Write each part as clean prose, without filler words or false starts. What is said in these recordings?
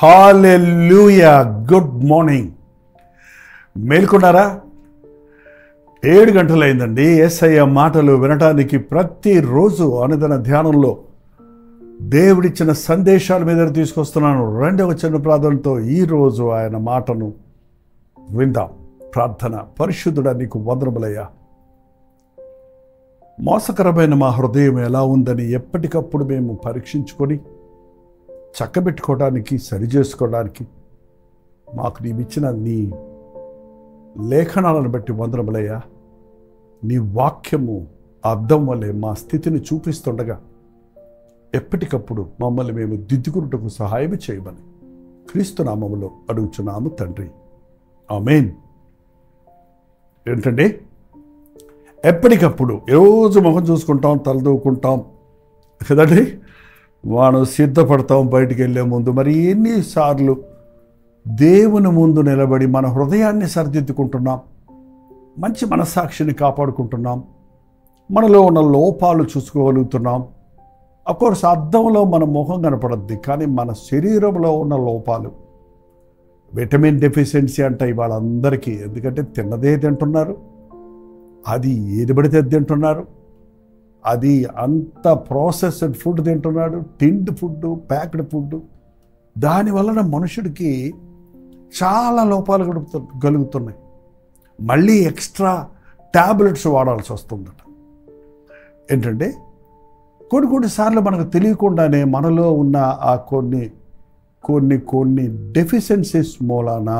హల్లెలూయా. Good morning. మేల్కొన్నారా? 7 గంటలైందండి. యేసయ్య మాటలు వినటానికి ప్రతిరోజు అనుదిన ధ్యానంలో దేవుడిచ్చిన సందేశాల మీద తీసుకొస్తున్నాను. రెండవ చిన్న ప్రార్థనతో ఈరోజు ఆయన మాటను విందాం. ప్రార్థన. పరిశుద్ధుడా, నీకు వందనములయ్యా. మోసకరమైన మా హృదయం ఎలా ఉందని ఎప్పటికప్పుడు మేము పరీక్షించుకొని చక్కబెట్టుకోవడానికి, సరిచేసుకోవడానికి మాకు నీవిచ్చిన నీ లేఖనాలను బట్టి వందనములయ్యా. నీ వాక్యము అద్దం వల్లే మా స్థితిని చూపిస్తుండగా ఎప్పటికప్పుడు మమ్మల్ని మేము దిద్దుకున్నటకు సహాయం చేయమని క్రీస్తు నామములో అడుగుచున్నాము తండ్రి, ఆమేన్. ఏంటండి, ఎప్పటికప్పుడు రోజు ముఖం చూసుకుంటాం, తలదూకుంటాం కదండి, మనం సిద్ధపడతాం బయటికి వెళ్ళే ముందు. మరి ఎన్నిసార్లు దేవుని ముందు నిలబడి మన హృదయాన్ని సరిదిద్దుకుంటున్నాం, మంచి మనస్సాక్షిని కాపాడుకుంటున్నాం, మనలో ఉన్న లోపాలు చూసుకోగలుగుతున్నాం. అఫ్కోర్స్ అద్దంలో మన ముఖం కనపడద్ది, కానీ మన శరీరంలో ఉన్న లోపాలు, విటమిన్ డెఫిషియన్సీ అంటాయి వాళ్ళందరికీ. ఎందుకంటే తిన్నదే తింటున్నారు, అది ఏది పడితే అది తింటున్నారు, అది అంత ప్రాసెస్డ్ ఫుడ్ తింటున్నాడు, టిన్డ్ ఫుడ్, ప్యాక్డ్ ఫుడ్. దానివలన మనుషుడికి చాలా లోపాలు కలుగుతున్నాయి. మళ్ళీ ఎక్స్ట్రా ట్యాబ్లెట్స్ వాడాల్సి వస్తుందట. ఏంటంటే కొన్నిసార్లు మనకు తెలియకుండానే మనలో ఉన్న ఆ కొన్ని డెఫిషియన్సీస్ మూలాన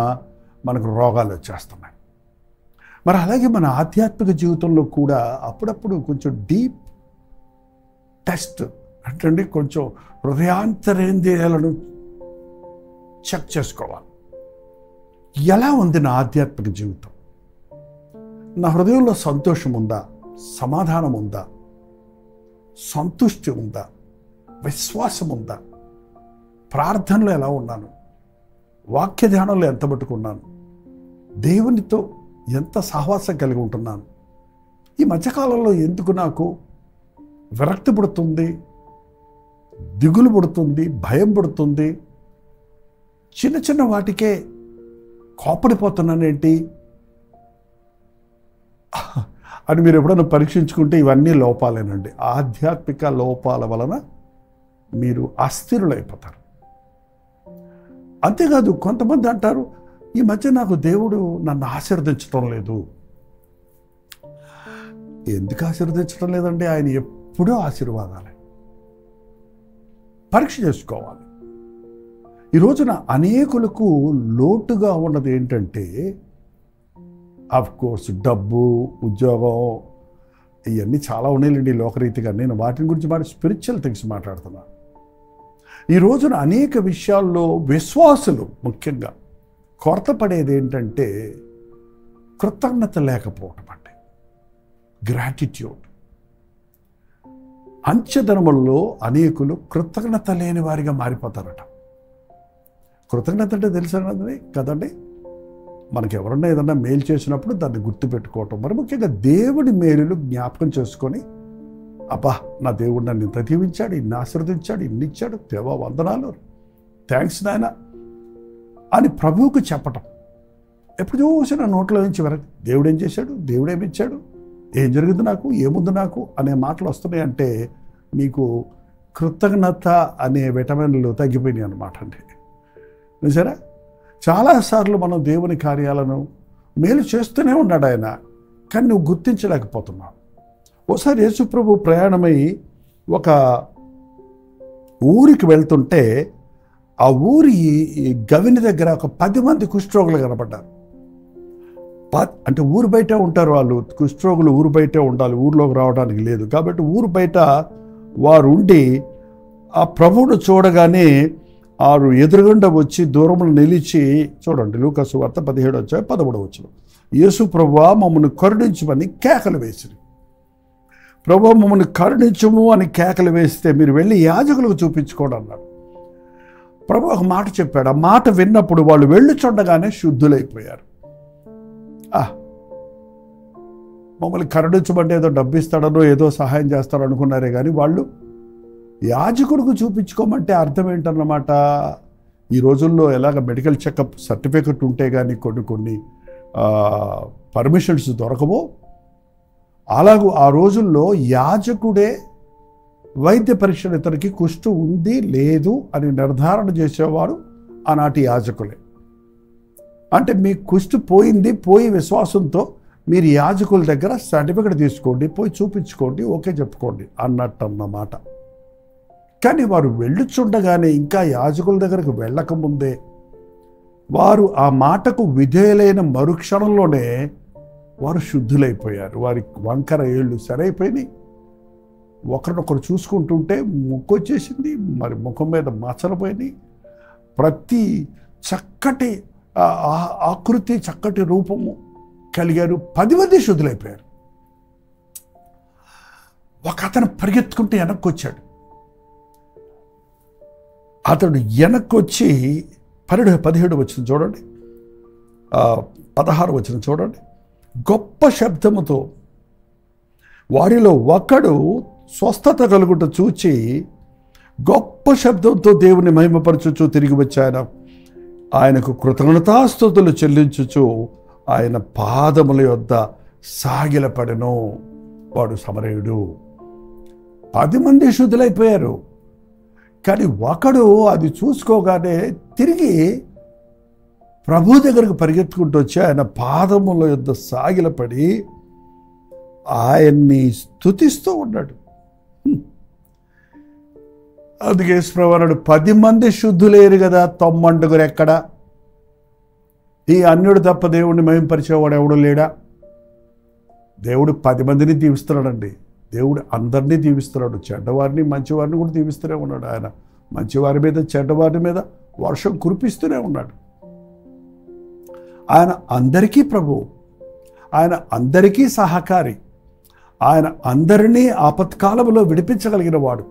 మనకు రోగాలు వచ్చేస్తున్నాయి. మరి అలాగే మన ఆధ్యాత్మిక జీవితంలో కూడా అప్పుడప్పుడు కొంచెం డీప్ టెస్ట్ అంటే కొంచెం హృదయాంతరేంద్రియాలను చెక్ చేసుకోవాలి. ఎలా ఉంది నా ఆధ్యాత్మిక జీవితం? నా హృదయంలో సంతోషం ఉందా? సమాధానం ఉందా? సంతుష్టి ఉందా? విశ్వాసం ఉందా? ప్రార్థనలో ఎలా ఉన్నాను? వాక్య ధ్యానంలో ఎంత పట్టుకున్నాను? దేవునితో ఎంత సహవాసం కలిగి ఉంటున్నాను? ఈ మధ్యకాలంలో ఎందుకు నాకు విరక్తి పుడుతుంది, దిగులు పుడుతుంది, భయం పుడుతుంది, చిన్న చిన్న వాటికే కోపడిపోతున్నానేంటి అని మీరు ఎప్పుడైనా పరీక్షించుకుంటే ఇవన్నీ లోపాలేనండి. ఆధ్యాత్మిక లోపాల వలన మీరు అస్థిరులైపోతారు. అంతేకాదు, కొంతమంది అంటారు, ఈ మధ్య నాకు దేవుడు నన్ను ఆశీర్వదించడం లేదు. ఎందుకు ఆశీర్వదించడం లేదండి? ఆయన ఎప్పుడూ ఆశీర్వాదాలే. పరీక్ష చేసుకోవాలి. ఈ రోజున అనేకులకు లోటుగా ఉన్నది ఏంటంటే, కోర్స్ డబ్బు, ఉద్యోగం, ఇవన్నీ చాలా ఉన్నాయండి లోకరీతిగా. నేను వాటిని గురించి స్పిరిచువల్ థింగ్స్ మాట్లాడుతున్నాను. ఈ రోజున అనేక విషయాల్లో విశ్వాసులు ముఖ్యంగా కొరత పడేది ఏంటంటే కృతజ్ఞత లేకపోవటం అండి, గ్రాటిట్యూడ్. అంచెధనములలో అనేకులు కృతజ్ఞత లేని వారిగా మారిపోతారట. కృతజ్ఞత అంటే తెలుసన్నది కదండి, మనకి ఎవరన్నా ఏదన్నా మేలు చేసినప్పుడు దాన్ని గుర్తుపెట్టుకోవటం. మరి ముఖ్యంగా దేవుడి మేలులు జ్ఞాపకం చేసుకొని, అబ్బా నా దేవుడు నన్ను ఇంత దీవించాడు, ఇన్ని ఆశీర్వదించాడు, ఇన్ని ఇచ్చాడు, దేవా వందనాలు, థ్యాంక్స్ నాయన అని ప్రభువుకు చెప్పటం. ఎప్పుడు చూసినా నోట్లో నుంచి వరకు దేవుడు ఏం చేశాడు, దేవుడు ఏమిచ్చాడు, ఏం జరిగింది నాకు, ఏముంది నాకు అనే మాటలు వస్తున్నాయంటే మీకు కృతజ్ఞత అనే విటమిన్లు తగ్గిపోయినాయి అన్నమాట అండి. చూసారా? చాలాసార్లు మనం దేవుని కార్యాలను మేలు చేస్తూనే ఉన్నాడు ఆయన, కానీ నువ్వు గుర్తించలేకపోతున్నావు. ఒకసారి యేసుప్రభు ప్రయాణమై ఒక ఊరికి వెళ్తుంటే ఆ ఊరి గవిని దగ్గర ఒక 10 మంది కుష్ఠరోగులు కనపడ్డారు. అంటే ఊరు బయట ఉంటారు వాళ్ళు, కుష్ఠరోగులు ఊరు బయటే ఉండాలి, ఊర్లోకి రావడానికి లేదు. కాబట్టి ఊరు బయట వారు ఉండి ఆ ప్రభువును చూడగానే వారు ఎదురుగుండా వచ్చి దూరంలో నిలిచి, చూడండి లూకా సువార్త 17:13, యేసు ప్రభువా మమ్మల్ని కరుణించమని కేకలు వేసిరి. ప్రభువా మమ్మల్ని కరుణించము అని కేకలు వేస్తే మీరు వెళ్ళి యాజకులకు చూపించుకోండి అన్నాడు. ప్రభు ఒక మాట చెప్పాడు. ఆ మాట విన్నప్పుడు వాళ్ళు వెళ్ళుచుండగానే శుద్ధులైపోయారు. మమ్మల్ని కరుణించమంటే ఏదో డబ్బు ఇస్తాడనో ఏదో సహాయం చేస్తాడో అనుకున్నారే కానీ వాళ్ళు యాజకుడికి చూపించుకోమంటే అర్థం ఏంటన్నమాట, ఈ రోజుల్లో ఎలాగ మెడికల్ చెకప్ సర్టిఫికెట్ ఉంటే కానీ కొన్ని పర్మిషన్స్ దొరకవో, అలాగూ ఆ రోజుల్లో యాజకుడే వైద్య పరీక్షలు ఇతనికి కుష్టు ఉంది లేదు అని నిర్ధారణ చేసేవాడు ఆనాటి యాజకులే. అంటే మీ కుష్టు పోయి విశ్వాసంతో మీరు యాజకుల దగ్గర సర్టిఫికెట్ తీసుకోండి, పోయి చూపించుకోండి, ఓకే చెప్పుకోండి అన్నట్టు అన్నమాట. కానీ వారు వెళ్ళుచుండగానే, ఇంకా యాజకుల దగ్గరకు వెళ్ళకముందే వారు ఆ మాటకు విధేయులైన మరుక్షణంలోనే వారు శుద్ధులైపోయారు. వారి వంకర ఏళ్ళు సరైపోయినాయి. ఒకరినొకరు చూసుకుంటుంటే ముక్కు వచ్చేసింది, మరి ముఖం మీద మచ్చలు పోయినాయి. ప్రతి చక్కటి ఆకృతి, చక్కటి రూపము కలిగారు. 10 మంది శుద్ధులైపోయారు. ఒక అతను పరిగెత్తుకుంటే వెనక్కి వచ్చాడు. అతడు వెనక్కి వచ్చి 17 వచ్చిన చూడండి, 16 వచ్చిన చూడండి. గొప్ప శబ్దముతో వారిలో ఒకడు స్వస్థత కలుగుట చూచి గొప్ప శబ్దంతో దేవుని మహిమపరచుచు తిరిగి వచ్చాయన ఆయనకు కృతజ్ఞతాస్తుతులు చెల్లించుచు ఆయన పాదముల యొద్ద సాగిలపడెను. వాడు సమరయుడు. 10 మంది శుద్ధులైపోయారు. కానీ ఒకడు అది చూసుకోగానే తిరిగి ప్రభు దగ్గరకు పరిగెత్తుకుంటూ వచ్చి ఆయన పాదముల యొద్ద సాగిలపడి ఆయన్ని స్తుతిస్తూ ఉన్నాడు. అందుకే యేసుప్రభువు 10 మంది శుద్ధులేరు కదా, 90 ఎక్కడ? ఈ అన్యుడు తప్ప దేవుడిని మహింపరిచేవాడు ఎవడు లేడా? దేవుడు 10 మందిని దీవిస్తున్నాడండి. దేవుడు అందరినీ దీవిస్తున్నాడు. చెడ్డవారిని మంచివారిని కూడా దీవిస్తూనే ఉన్నాడు. ఆయన మంచివారి మీద చెడ్డవారి మీద వర్షం కురిపిస్తూనే ఉన్నాడు. ఆయన అందరికీ ప్రభువు, ఆయన అందరికీ సహకారి, ఆయన అందరినీ ఆపత్కాలంలో విడిపించగలిగిన వాడు,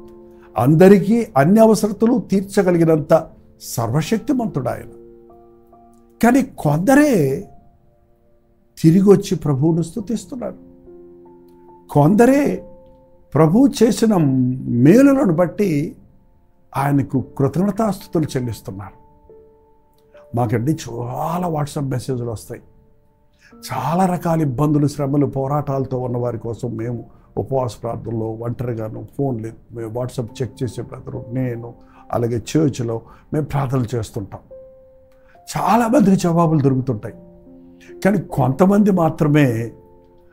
అందరికీ అన్ని అవసరతలు తీర్చగలిగినంత సర్వశక్తిమంతుడు ఆయన. కానీ కొందరే తిరిగి వచ్చి ప్రభువును స్తుతిస్తున్నారు. కొందరే ప్రభువు చేసిన మేలులను బట్టి ఆయనకు కృతజ్ఞతాస్తుతులు చెల్లిస్తున్నారు. మాకండి చాలా వాట్సాప్ మెసేజ్లు వస్తాయి. చాలా రకాల ఇబ్బందులు, శ్రమలు, పోరాటాలతో ఉన్న వారి కోసం మేము ఉపవాస ప్రార్థనలో ఒంటరిగాను ఫోన్లు మేము వాట్సాప్ చెక్ చేసే బ్రదరు, నేను, అలాగే చర్చ్లో మేము ప్రార్థనలు చేస్తుంటాం. చాలామందికి జవాబులు దొరుకుతుంటాయి. కానీ కొంతమంది మాత్రమే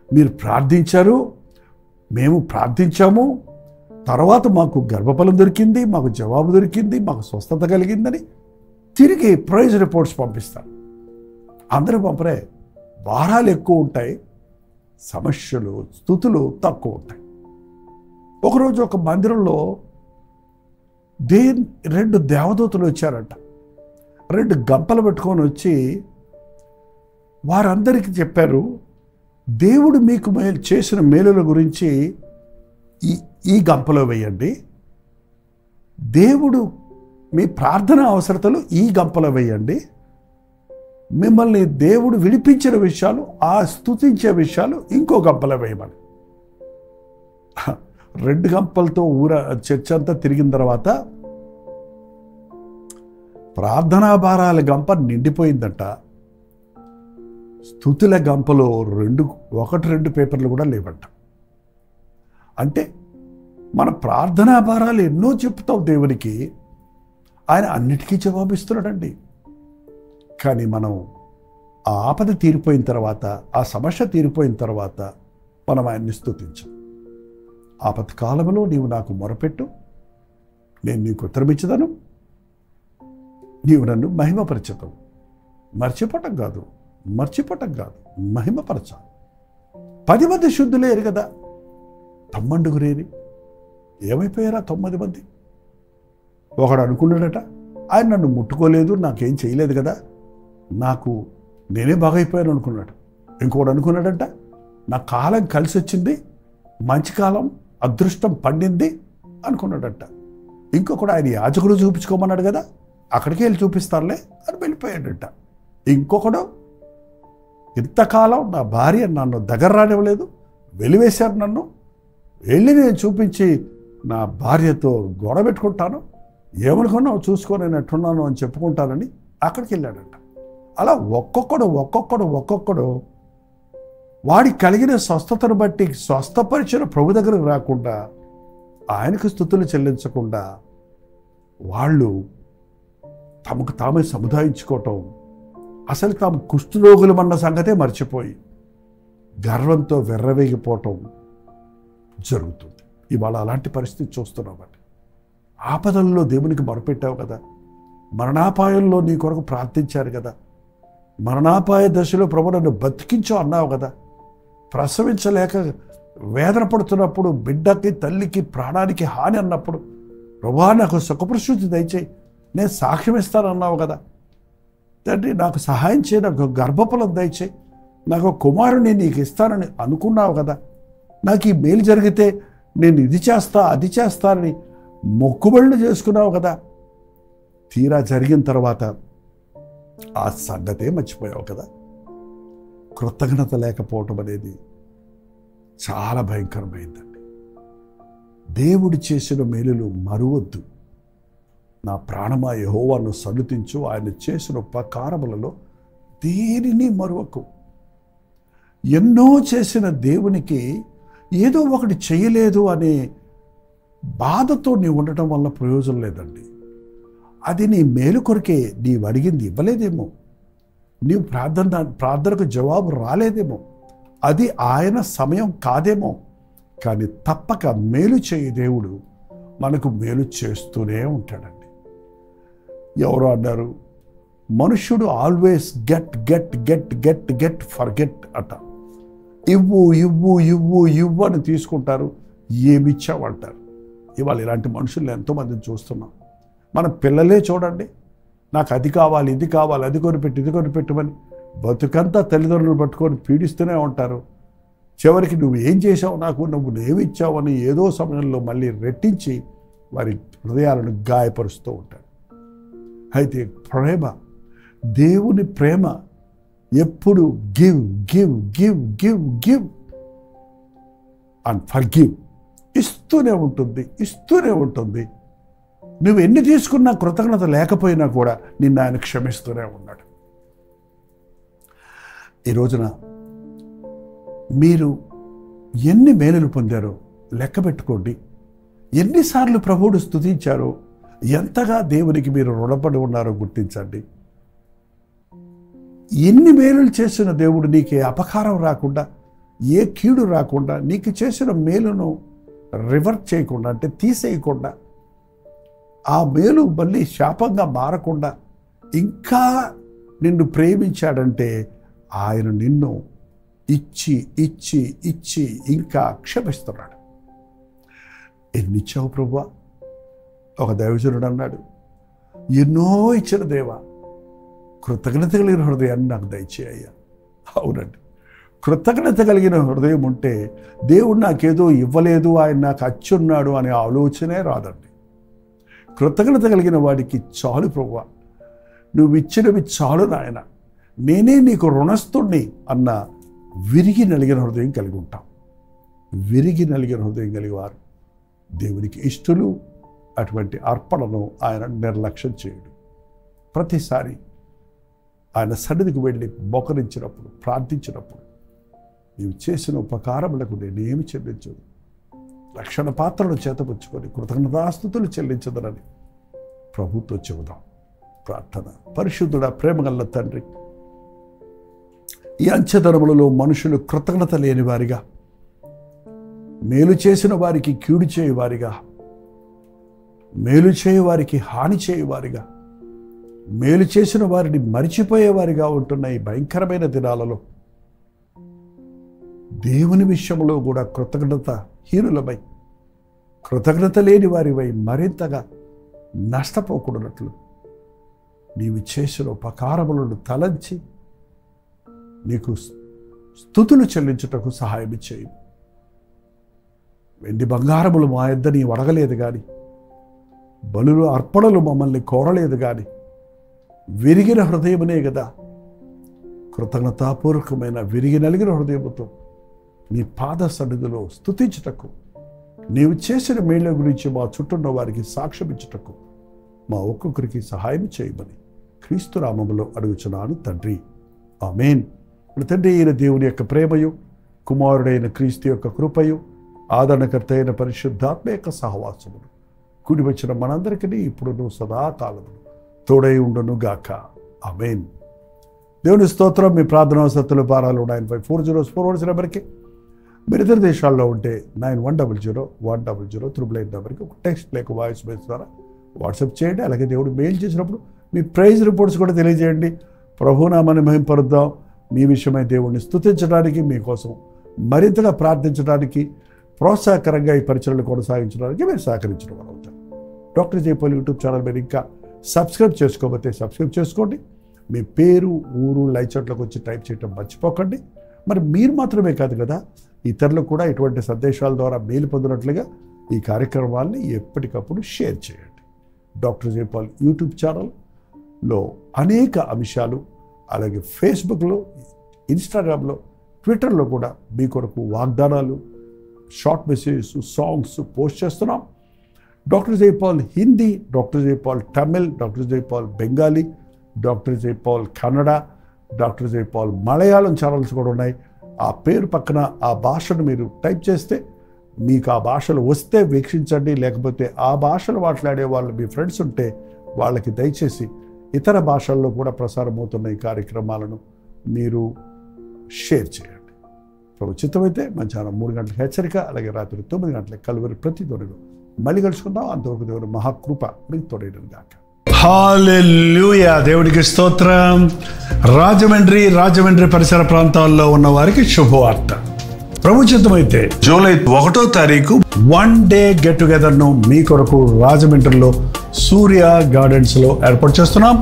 మీరు ప్రార్థించారు, మేము ప్రార్థించాము, తర్వాత మాకు గర్భఫలం దొరికింది, మాకు జవాబు దొరికింది, మాకు స్వస్థత కలిగిందని తిరిగి ప్రైజ్ రిపోర్ట్స్ పంపిస్తారు. అందరూ పంపరే. భారాలు ఎక్కువ ఉంటాయి, సమస్యలు, స్తుతులు తక్కువ ఉంటాయి. ఒకరోజు ఒక మందిరంలో 2 దేవదూతలు వచ్చారంట. 2 గంపలు పెట్టుకొని వచ్చి వారందరికీ చెప్పారు, దేవుడు మీకు చేసిన మేలుల గురించి ఈ గంపలో వేయండి, దేవుడు మీ ప్రార్థన అవసరతలు ఈ గంపలో వేయండి, మిమ్మల్ని దేవుడు విడిపించిన విషయాలు, ఆ స్తుతించే విషయాలు ఇంకో గంపలో వేయమని. 2 గంపలతో చర్చ అంతా తిరిగిన తర్వాత ప్రార్థనా భారాల గంప నిండిపోయిందంట. స్తుతుల గంపలో 1-2 పేపర్లు కూడా లేవంట. అంటే మన ప్రార్థనా భారాలు ఎన్నో చెప్తాం దేవునికి, ఆయన అన్నిటికీ జవాబిస్తున్నాడండి. కానీ మనం ఆ ఆపద తీరిపోయిన తర్వాత, ఆ సమస్య తీరిపోయిన తర్వాత మనం ఆయన్ని స్తుతించాం. ఆపత్కాలంలో నీవు నాకు మొరపెట్టు, నేను నీకు ఉత్తరమిచ్చదను, నీవు నన్ను మహిమపరచదు. మర్చిపోవటం కాదు, మహిమపరచాలి. 10 మంది శుద్ధులేరు కదా, 90 ఏమైపోయారా 9 మంది? ఒకడు అనుకున్నాడట, ఆయన నన్ను ముట్టుకోలేదు, నాకేం చేయలేదు కదా, నేనే బాగైపోయాను అనుకున్నాడు. ఇంకోటి అనుకున్నాడంట, నా కాలం కలిసి వచ్చింది, మంచి కాలం, అదృష్టం పండింది అనుకున్నాడంట. ఇంకొకడు ఆయన యాజకుడు చూపించుకోమన్నాడు కదా, అక్కడికి వెళ్ళి చూపిస్తారులే అని వెళ్ళిపోయాడంట. ఇంకొకడు, ఇంతకాలం నా భార్య నన్ను దగ్గర రానివ్వలేదు, వెలివేశారు నన్ను, వెళ్ళి నేను చూపించి నా భార్యతో గొడవ పెట్టుకుంటాను, ఏమనుకున్నావు చూసుకో నేను ఎట్టున్నాను అని చెప్పుకుంటానని అక్కడికి వెళ్ళాడంట. అలా ఒక్కొక్కడు వాడికి కలిగిన స్వస్థతను బట్టి స్వస్థపరిచిన ప్రభు దగ్గరకు రాకుండా, ఆయనకు స్తుతులు చెల్లించకుండా వాళ్ళు తమకు తామే సముదాయించుకోవటం, అసలు తాము కుష్ఠరోగులమన్న సంగతే మర్చిపోయి గర్వంతో వెర్రవేగిపోవటం జరుగుతుంది. ఇవాళ అలాంటి పరిస్థితి చూస్తున్నామండి. ఆపదల్లో దేవునికి మొరపెట్టావు కదా, మరణాపాయంలో నీ కొరకు ప్రార్థించారు కదా, మరణాపాయ దశలో ప్రభు నన్ను బతికించో అన్నావు కదా, ప్రసవించలేక వేదన పడుతున్నప్పుడు, బిడ్డకి తల్లికి ప్రాణానికి హాని అన్నప్పుడు ప్రభువా నాకు సుఖప్రసూతి దయచేయి, నేను సాక్ష్యం ఇస్తానన్నావు కదా తండ్రి, నాకు సహాయం చేయి, నాకు గర్భఫలం దయచేయి, నాకు కుమారుని నీకు ఇస్తానని అనుకున్నావు కదా, నాకు ఈ మేలు జరిగితే నేను ఇది చేస్తా అది చేస్తానని మొక్కుబళ్ళు చేసుకున్నావు కదా. తీరా జరిగిన తర్వాత ఆ సంగతే మర్చిపోయావు కదా. కృతజ్ఞత లేకపోవటం అనేది చాలా భయంకరమైందండి. దేవుడు చేసిన మేలులు మరువద్దు. నా ప్రాణమా యెహోవాను సన్నుతించు, ఆయన చేసిన ఉపకారములలో దేనిని మరువకు. ఎన్నో చేసిన దేవునికి ఏదో ఒకటి చేయలేదు అనే బాధతో నీవు ఉండటం వల్ల ప్రయోజనం లేదండి. అది నీ మేలు కొరకే, నీవు అడిగింది ఇవ్వలేదేమో, నీవు ప్రార్థనకు జవాబు రాలేదేమో, అది ఆయన సమయం కాదేమో, కానీ తప్పక మేలు చేయి దేవుడు మనకు మేలు చేస్తూనే ఉంటాడండి. ఎవరో అన్నారు, మనుష్యుడు always get get get get get forget అట. ఇవ్వు ఇవ్వు ఇవ్వు ఇవ్వు అని తీసుకుంటారు, ఏమిచ్చావంటారు. ఇవాళ ఇలాంటి మనుషులు ఎంతోమందిని చూస్తున్నాం. మన పిల్లలే చూడండి, నాకు అది కావాలి ఇది కావాలి, అది కొనిపెట్టు ఇది కొనిపెట్టుమని బతుకంతా తల్లిదండ్రులు పట్టుకొని పీడిస్తూనే ఉంటారు. చివరికి నువ్వు ఏం చేసావు, నువ్వు ఏమి ఇచ్చావు అని ఏదో సమయంలో మళ్ళీ రెట్టించి వారి హృదయాలను గాయపరుస్తూ ఉంటారు. అయితే ప్రేమ, దేవుని ప్రేమ ఎప్పుడు give give give give give and forgive, ఇస్తూనే ఉంటుంది. నువ్వు ఎన్ని తీసుకున్నా కృతజ్ఞత లేకపోయినా కూడా నిన్ను ఆయన క్షమిస్తూనే ఉన్నాడు. ఈ రోజున మీరు ఎన్ని మేలులు పొందారో లెక్క పెట్టుకోండి. ఎన్నిసార్లు ప్రభువుడు స్తుతించారో, ఎంతగా దేవునికి మీరు రుణపడి ఉన్నారో గుర్తించండి. ఎన్ని మేలులు చేసిన దేవుడు నీకే అపకారం రాకుండా, ఏ కీడు రాకుండా, నీకు చేసిన మేలును రివర్ట్ చేయకుండా, అంటే తీసేయకుండా, ఆ మేలు మళ్ళీ శాపంగా మారకుండా ఇంకా నిన్ను ప్రేమించాడంటే ఆయన నిన్ను ఇచ్చి ఇచ్చి ఇచ్చి ఇంకా క్షమిస్తున్నాడు. ఎన్నిచ్చావు ప్రభువా? ఒక దైవజనుడు అన్నాడు, ఎన్నో ఇచ్చిన దేవా, కృతజ్ఞత కలిగిన హృదయాన్ని నాకు దయచేయ్యా. అవునండి, కృతజ్ఞత కలిగిన హృదయం ఉంటే దేవుడు నాకేదో ఇవ్వలేదు, ఆయన నాకు అచ్చున్నాడు అనే ఆలోచనే రాదండి. కృతజ్ఞత కలిగిన వాడికి చాలు ప్రభువా, నువ్వు ఇచ్చినవి చాలు నాయన, నేనే నీకు రుణస్తుణ్ణి అన్న విరిగి నలిగిన హృదయం కలిగి ఉంటాం. విరిగి నలిగిన హృదయం కలిగి వారు దేవునికి ఇష్టలు. అటువంటి అర్పణను ఆయన నిర్లక్ష్యం చేయడు. ప్రతిసారి ఆయన సన్నిధికి వెళ్ళి మోకరించినప్పుడు, ప్రార్థించినప్పుడు, నీవు చేసిన ఉపకారములకు నేనేమి చెల్లించదు, రక్షణ పాత్రను చేతపుచ్చుకొని కృతజ్ఞతాస్తుతులు చెల్లించదనని ప్రభుతో చెబుదాం. ప్రార్థన. పరిశుద్ధుడా, ప్రేమగల్ల తండ్రి, ఈ అంచెదనములలో మనుషులు కృతజ్ఞత లేని వారిగా, మేలు చేసిన వారికి కీడు చేయవారిగా, మేలు చేయవారికి హాని చేయవారిగా, మేలు చేసిన వారిని మరిచిపోయేవారిగా ఉంటున్న ఈ భయంకరమైన దినాలలో దేవుని విషయంలో కూడా కృతజ్ఞత హీనులమై, కృతజ్ఞత లేని వారివై మరింతగా నష్టపోకూడనట్లు నీవు చేసిన ఉపకారములను తలంచి నీకు స్తుతులు చెల్లించుటకు సహాయం చేయి. వెండి బంగారములు మా యొద్ద నీవు అడగలేదు కానీ, బలులు అర్పణలు మమ్మల్ని కోరలేదు కానీ, విరిగిన హృదయమునే కదా, కృతజ్ఞతాపూర్వకమైన విరిగి నలిగిన హృదయముతో నీ పాద సన్నిధిలో స్తుతించుటకు, నీవు చేసిన మేళ్ల గురించి మా చుట్టూన్న వారికి సాక్ష్యం ఇచ్చుటకు మా ఒక్కొక్కరికి సహాయం చేయమని క్రీస్తు నామములో అడుగుచున్నాను తండ్రి, ఆమేన్. తండ్రి అయిన దేవుని యొక్క ప్రేమయు, కుమారుడైన క్రీస్తు యొక్క కృపయు, ఆదరణకర్త అయిన పరిశుద్ధాత్మ యొక్క సహవాసమును కూడి వచ్చిన మనందరికీ ఇప్పుడును సదాకాలమును తోడై ఉండును గాక, ఆమేన్. దేవుని స్తోత్రం. మీ ప్రార్థనా వసతులు భారాలు 954041 నెంబర్కి, మీరు ఇతర దేశాల్లో ఉంటే 9100 నెంబర్కి ఒక టెక్స్ట్ లేక వాయిస్ మెసేజ్ ద్వారా వాట్సాప్ చేయండి. అలాగే దేవుడు మెయిల్ చేసినప్పుడు మీ ప్రైజ్ రిపోర్ట్స్ కూడా తెలియజేయండి. ప్రభునామాన్ని మహింపరుద్దాం. మీ విషయమై దేవుడిని స్తుతించడానికి, మీకోసం మరింతగా ప్రార్థించడానికి, ప్రోత్సాహకరంగా ఈ పరిచయలు కొనసాగించడానికి మీరు సహకరించడం వల్ల అవుతారు. డాక్టర్ జైపాల్ యూట్యూబ్ ఛానల్ మీరు ఇంకా సబ్స్క్రైబ్ చేసుకోకపోతే సబ్స్క్రైబ్ చేసుకోండి. మీ పేరు, ఊరు లైచట్లోకి వచ్చి టైప్ చేయడం మర్చిపోకండి. మరి మీరు మాత్రమే కాదు కదా, ఇతరులు కూడా ఇటువంటి సందేశాల ద్వారా మేలు పొందినట్లుగా ఈ కార్యక్రమాన్ని ఎప్పటికప్పుడు షేర్ చేయండి. డాక్టర్ జైపాల్ యూట్యూబ్ ఛానల్లో అనేక అంశాలు, అలాగే ఫేస్బుక్లో, ఇన్స్టాగ్రామ్లో, ట్విట్టర్లో కూడా మీ కొరకు వాగ్దానాలు, షార్ట్ మెసేజెస్, సాంగ్స్ పోస్ట్ చేస్తున్నాం. Doctor Jaipal Hindi, doctor Jaipal Tamil, doctor Jaipal Bengali, doctor Jaipal Kannada, doctor Jaipal Malayalam channels కూడా ఉన్నాయి. ఆ పేరు పక్కన ఆ భాషను మీరు టైప్ చేస్తే మీకు ఆ భాషలు వస్తే వీక్షించండి. లేకపోతే ఆ భాషలు మాట్లాడే వాళ్ళు మీ ఫ్రెండ్స్ ఉంటే వాళ్ళకి దయచేసి ఇతర భాషల్లో కూడా ప్రసారమవుతున్న ఈ కార్యక్రమాలను మీరు షేర్ చేయండి. ప్రభు చిత్తమైతే మధ్యాహ్నం 3 గంటలకు హెచ్చరిక, అలాగే రాత్రి 9 గంటలకు కలువరి ప్రతి ధ్వనిలో మళ్ళీ కలుసుకుందాం. అంతవరకు దేవుని మహాకృప మీకు తోడైనను గాక. హల్లెలూయా. దేవుడికి స్తోత్రం. రాజమండ్రి పరిసర ప్రాంతాల్లో ఉన్న వారికి శుభవార్త. ప్రభు చిత్తమైతే జూలై 1వ తారీఖు 1 డే గెట్ టుగెదర్ను మీ కొరకు రాజమండ్రిలో సూర్య గార్డెన్స్లో ఏర్పాటు చేస్తున్నాం.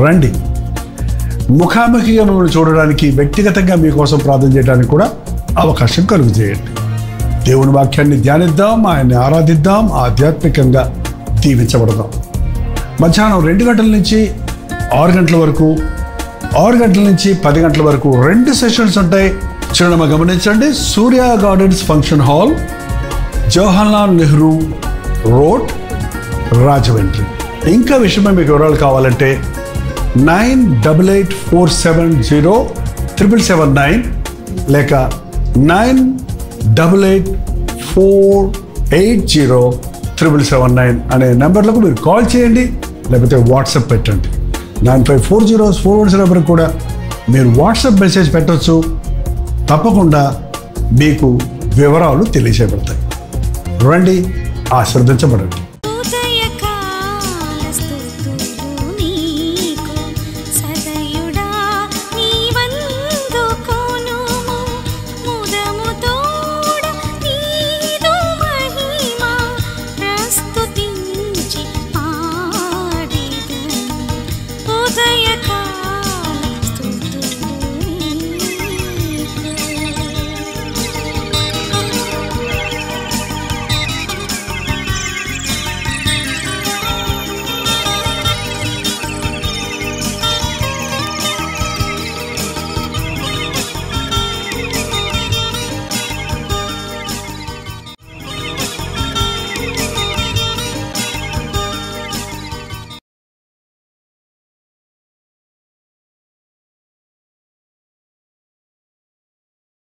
రండి. ముఖాముఖిగా మిమ్మల్ని చూడడానికి, వ్యక్తిగతంగా మీకోసం ప్రార్థన చేయడానికి కూడా అవకాశం కలుగు చేయండి. దేవుని వాక్యాన్ని ధ్యానిద్దాం, ఆయన్ని ఆరాధిద్దాం, ఆధ్యాత్మికంగా దీవించబడదాం. మధ్యాహ్నం 2 గంటల నుంచి 6 గంటల వరకు, 6 గంటల నుంచి 10 గంటల వరకు 2 సెషన్స్ ఉంటాయి. చిరునామా గమనించండి. Surya gardens function hall, Jawaharlal Nehru road, Rajahmundry. ఇంకా విషయమై మీకు వివరాలు కావాలంటే 9884707779 లేక 9884807779 అనే నెంబర్లకు మీరు కాల్ చేయండి, లేకపోతే వాట్సాప్ పెట్టండి. 954041 నెంబర్ కూడా మీరు వాట్సాప్ మెసేజ్ పెట్టవచ్చు. తప్పకుండా మీకు వివరాలు తెలియజేయబడతాయి. రండి, ఆశీర్వదించబడండి.